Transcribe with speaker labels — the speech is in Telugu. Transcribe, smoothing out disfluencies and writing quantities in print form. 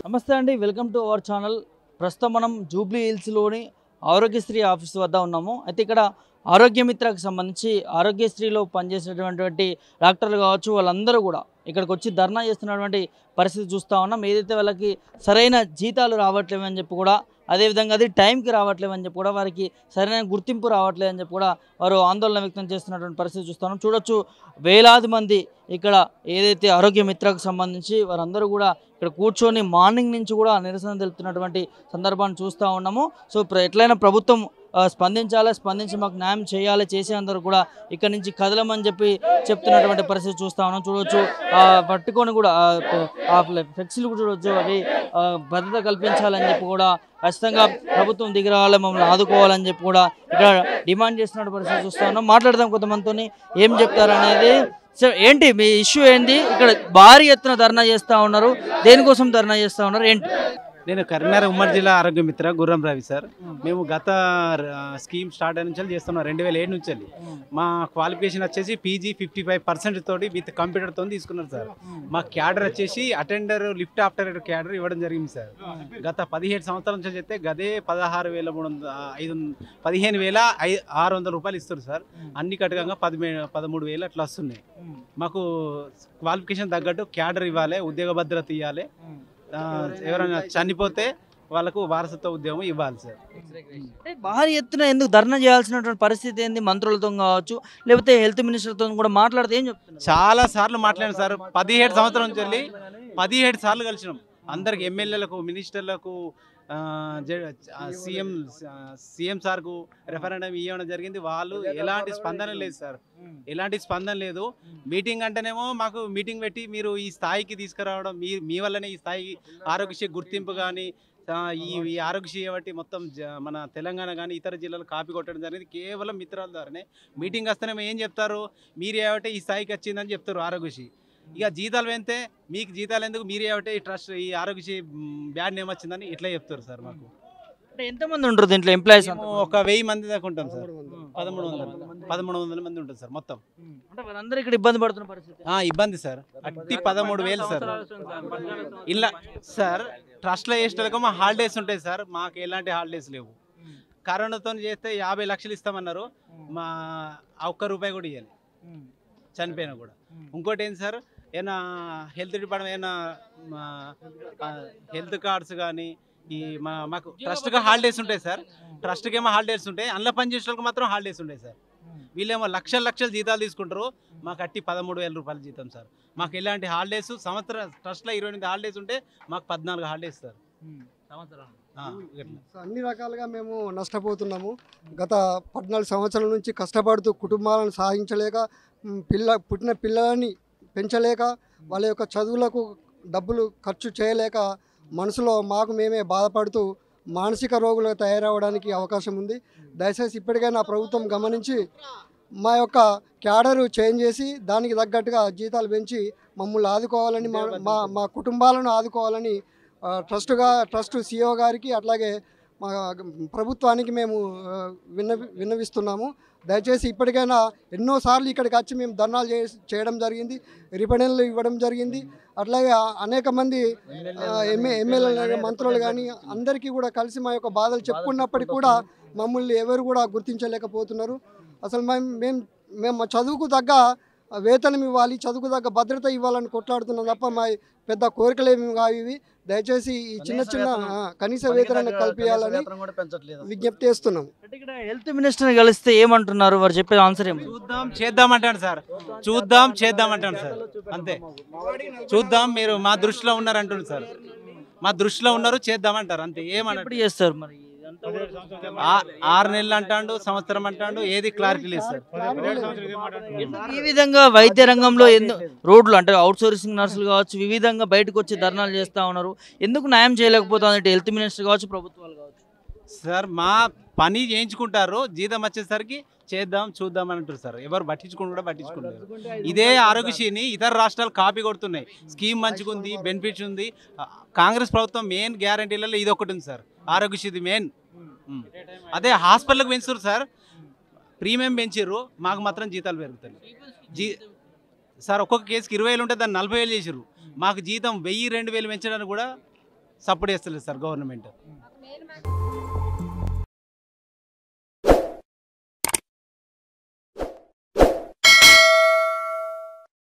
Speaker 1: నమస్తే అండి, వెల్కమ్ టు అవర్ ఛానల్. ప్రస్తుతం మనం జూబ్లీ హిల్స్లోని ఆరోగ్యశ్రీ ఆఫీస్ వద్ద ఉన్నాము. అయితే ఇక్కడ ఆరోగ్యమిత్రకు సంబంధించి ఆరోగ్యశ్రీలో పనిచేసేటటువంటి డాక్టర్లు కావచ్చు, వాళ్ళందరూ కూడా ఇక్కడికి వచ్చి ధర్నా చేస్తున్నటువంటి పరిస్థితి చూస్తూ ఉన్నాం. ఏదైతే వాళ్ళకి సరైన జీతాలు రావట్లేవని చెప్పి కూడా, అదేవిధంగా అది టైంకి రావట్లేవని చెప్పి కూడా, వారికి సరైన గుర్తింపు రావట్లేదని చెప్పి కూడా వారు ఆందోళన వ్యక్తం చేస్తున్నటువంటి పరిస్థితి చూస్తున్నాం. చూడొచ్చు, వేలాది మంది ఇక్కడ ఏదైతే ఆరోగ్యమిత్రకు సంబంధించి వారందరూ కూడా ఇక్కడ కూర్చొని మార్నింగ్ నుంచి కూడా నిరసన తెలుపుతున్నటువంటి సందర్భాన్ని చూస్తూ ఉన్నాము. సో ఎట్లయినా ప్రభుత్వం స్పందించి మాకు న్యాయం చేసేందరూ కూడా ఇక్కడ నుంచి కదలమని చెప్పి చెప్తున్నటువంటి పరిస్థితి చూస్తూ ఉన్నాం. చూడవచ్చు, పట్టుకొని కూడా ఫ్లెక్సీలు కూడా చూడవచ్చు, అవి భద్రత కల్పించాలని చెప్పి కూడా ఖచ్చితంగా ప్రభుత్వం దిగిరావాలి, మమ్మల్ని ఆదుకోవాలని చెప్పి కూడా ఇక్కడ డిమాండ్ చేస్తున్న పరిస్థితి చూస్తూ ఉన్నాం. మాట్లాడదాం కొంతమందితో, ఏం చెప్తారనేది. సో ఏంటి మీ ఇష్యూ ఏంటి? ఇక్కడ భారీ ఎత్తున ధర్నా చేస్తూ ఉన్నారు, దేనికోసం ధర్నా చేస్తూ ఉన్నారు ఏంటి?
Speaker 2: నేను కరీంనగర్ ఉమ్మడి జిల్లా ఆరోగ్య మిత్ర గుర్రం రవి సార్. మేము గత స్కీమ్ స్టార్ట్ అయిన నుంచి చేస్తున్నాం, 2007 నుంచి. మా క్వాలిఫికేషన్ వచ్చేసి పీజీ 55% తోటి విత్ కంప్యూటర్తో తీసుకున్నారు సార్. మా క్యాడర్ వచ్చేసి అటెండర్, లిఫ్ట్ ఆపరేటర్ క్యాడర్ ఇవ్వడం జరిగింది సార్. గత 17 సంవత్సరాల నుంచి చెప్తే గదే 15,600 రూపాయలు ఇస్తారు సార్. అన్ని కట్టగా 13,000 అట్లా వస్తున్నాయి. మాకు క్వాలిఫికేషన్ తగ్గట్టు క్యాడర్ ఇవ్వాలి, ఉద్యోగ భద్రత ఇవ్వాలి. ఎవరైనా చనిపోతే వాళ్ళకు వారసత్వ ఉద్యోగం ఇవ్వాలి సార్.
Speaker 1: భారీ ఎత్తున ఎందుకు ధర్నా చేయాల్సినటువంటి పరిస్థితి ఏంది? మంత్రులతో కావచ్చు, లేకపోతే హెల్త్ మినిస్టర్తో కూడా మాట్లాడితే ఏం చెప్తున్నారు?
Speaker 2: చాలా సార్లు మాట్లాడాను సార్. 17 సంవత్సరాల నుంచి వెళ్ళి 17 సార్లు కలిసినాం. అందరికి ఎమ్మెల్యేలకు, మినిస్టర్లకు, సీఎం సార్కు రెఫరెండం ఇవ్వడం జరిగింది. వాళ్ళు ఎలాంటి స్పందన లేదు సార్, ఎలాంటి స్పందన లేదు. మీటింగ్ అంటేనేమో మాకు మీటింగ్ పెట్టి మీరు ఈ స్థాయికి తీసుకురావడం, మీ వల్లనే ఈ స్థాయికి ఆరోగ్యశ్రీ గుర్తింపు కానీ ఈ ఆరోగ్యశ్రీ బట్టి మొత్తం మన తెలంగాణ కానీ ఇతర జిల్లాలు కాపీ కొట్టడం జరిగింది కేవలం మిత్రాల ద్వారానే. మీటింగ్ వస్తేనేమో ఏం చెప్తారు, మీరు ఏమంటే ఈ స్థాయికి వచ్చిందని చెప్తారు ఆరోగ్యశ్రీ. ఇక జీతాలు పెంతే మీకు జీతాలు ఎందుకు, మీరు ఏమంటే ఈ ట్రస్ట్ ఈ ఆరోగ్యశ్రీ బ్యాడ్ నేమ్ వచ్చిందని ఇట్లా చెప్తారు సార్. మాకు
Speaker 1: అంటే ఎంతమంది ఉంటారు దీంట్లో ఎంప్లాయీస్?
Speaker 2: ఒక 1000 మంది దాకా ఉంటాం సార్. 1300 మంది ఉంటుంది సార్ మొత్తం.
Speaker 1: అంటే వాళ్ళందరూ ఇక్కడ ఇబ్బంది పడుతున్న పరిస్థితి.
Speaker 2: ఇబ్బంది సార్. అట్టి 13,000 సార్. ఇలా సార్ ట్రస్ట్లో చేసేటోళ్ళకి మా హాలిడేస్ ఉంటాయి సార్. మాకు ఎలాంటి హాలిడేస్ లేవు. కరోనాతో చేస్తే 50 లక్షలు ఇస్తామన్నారు, మా ₹1 కూడా ఇవ్వాలి చనిపోయినా కూడా. ఇంకోటి ఏంటి సార్, ఏమైనా హెల్త్ డిపార్ట్మెంట్ ఏమైనా హెల్త్ కార్డ్స్ కానీ మాకు ట్రస్ట్గా హాలిడేస్ ఉంటాయి సార్. ట్రస్ట్కి ఏమో హాలిడేస్ ఉంటాయి, అందులో పనిచేసే వాళ్ళకి మాత్రం హాలిడేస్ ఉంటాయి సార్. వీళ్ళేమో లక్షల జీతాలు తీసుకుంటారు, మాకు అట్టి 13,000 రూపాయలు జీతం సార్. మాకు ఎలాంటి హాలిడేస్ సంవత్సరం ట్రస్ట్లో 28 హాలిడేస్ ఉంటే మాకు 14 హాలిడేస్ సార్
Speaker 3: అన్ని రకాలుగా మేము నష్టపోతున్నాము. గత 14 సంవత్సరాల నుంచి కష్టపడుతూ కుటుంబాలను సాధించలేక, పుట్టిన పిల్లలని పెంచలేక, వాళ్ళ యొక్క చదువులకు డబ్బులు ఖర్చు చేయలేక మనసులో మాకు మేమే బాధపడుతూ మానసిక రోగులుగా తయారవడానికి అవకాశం ఉంది. దయచేసి ఇప్పటికైనా ప్రభుత్వం గమనించి మా యొక్క క్యాడరు చేంజ్ చేసి దానికి తగ్గట్టుగా జీతాలు పెంచి మమ్మల్ని ఆదుకోవాలని, మా కుటుంబాలను ఆదుకోవాలని ట్రస్ట్ CEO గారికి అట్లాగే మా ప్రభుత్వానికి మేము విన్నవిస్తున్నాము. దయచేసి ఇప్పటికైనా ఎన్నోసార్లు ఇక్కడికి వచ్చి మేము ధర్నాలు చేయడం జరిగింది, రిపడెన్లు ఇవ్వడం జరిగింది. అట్లాగే అనేక మంది ఎమ్మెల్యేలు, మంత్రులు కానీ అందరికీ కూడా కలిసి మా యొక్క బాధలు చెప్పుకున్నప్పటికీ కూడా మమ్మల్ని ఎవరు కూడా గుర్తించలేకపోతున్నారు. అసలు మేము చదువుకు తగ్గ వేతనం ఇవ్వాలి, చదువుకు తగ్గ భద్రత ఇవ్వాలని కొట్లాడుతున్నాం తప్ప మా పెద్ద కోరికలేమి కావు ఇవి. దయచేసి ఈ చిన్న కనీస వేతనాన్ని కల్పించాలని విజ్ఞప్తి చేస్తున్నాం.
Speaker 1: ఇక్కడ హెల్త్ మినిస్టర్ కలిస్తే ఏమంటున్నారు? వారు చెప్పే ఆన్సర్ ఏమో
Speaker 2: చేద్దామంటాను సార్. చేద్దామంటాను సార్. అంతే, చూద్దాం, మీరు మా దృష్టిలో ఉన్నారు అంటున్నారు సార్. మా దృష్టిలో ఉన్నారు, చేద్దామంటారు అంతే. ఏమన్నా చేస్తారు మరి? 6 నెలలు అంటాడు, సంవత్సరం అంటాడు, ఏది క్లారిటీ లేదు సార్.
Speaker 1: ఈ విధంగా వైద్య రంగంలో రోడ్లు అంటే అవుట్ సోర్సింగ్ నర్సులు కావచ్చు, వివిధంగా బయటకు వచ్చి ధర్నాలు చేస్తూ ఉన్నారు. ఎందుకు న్యాయం చేయలేకపోతుంది హెల్త్ మినిస్టర్ కావచ్చు, ప్రభుత్వాలు కావచ్చు?
Speaker 2: సార్ మా పని చేయించుకుంటారు, జీతం వచ్చేసరికి చూద్దాం అని అంటారు సార్. ఎవరు పట్టించుకుంటారు. ఇదే ఆరోగ్యశ్రీని ఇతర రాష్ట్రాలు కాపీ కొడుతున్నాయి. స్కీమ్ మంచిగుంది, బెనిఫిట్స్ ఉంది. కాంగ్రెస్ ప్రభుత్వం మెయిన్ గ్యారంటీలలో ఇది ఒకటి ఉంది సార్, ఆరోగ్యశ్రీ మెయిన్. అదే హాస్పిటల్కి పెంచుతారు సార్, ప్రీమియం పెంచారు, మాకు మాత్రం జీతాలు పెరుగుతాయి. సార్ ఒక్కొక్క కేసుకి 20,000 ఉంటే దాన్ని 40,000 చేసారు. మాకు జీతం 1,000, 2,000 పెంచడానికి కూడా సపోర్ట్ చేస్తలేదు సార్ గవర్నమెంట్.